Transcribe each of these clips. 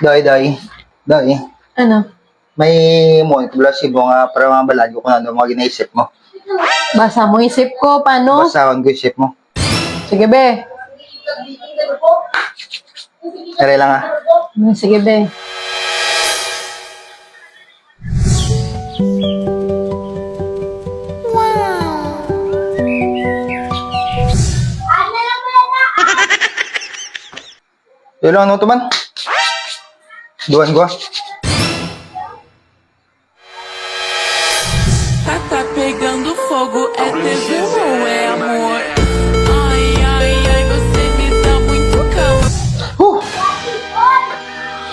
Day. Ano? May mo blasibo nga para mabalado ko na ano mga ginaisip mo. Basa mo isip ko, paano? Basahan ko isip mo. Sige, be. Aray lang ah. Sige, be. Yun lang ano to man? Duan ko ah. Tá pegando fogo, é tesão ou é amor? Ai, ai, ai, você me dá muito calor.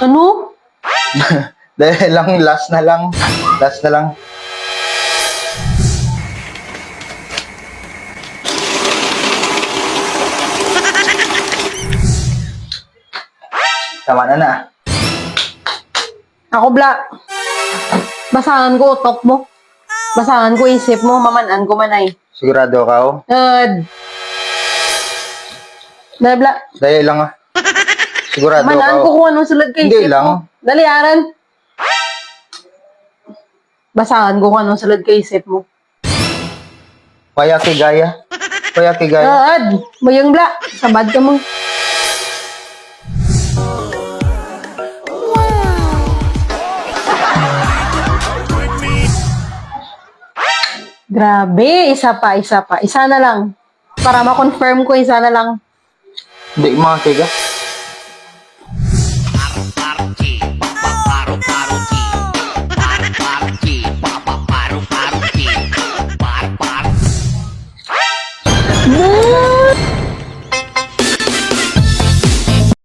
Ano? Dahil lang, last na lang. Tama na. Ako, bla. Basahan ko utok mo. Basahan ko isip mo, mamanaan ko manay. Sigurado ka oh. Bla. Dahil lang ah. Sigurado ka Manaan ko oh. kung anong sulad kay Hindi isip lang. mo. Dali, Aran. Basahan ko kung anong sulad kay isip mo. Paya kay Gaya. Mayang bla. Sabad ka mo. Grabe, isa pa. Isa na lang. Para ma-confirm ko, isa na lang. Hindi mga kay Gaya.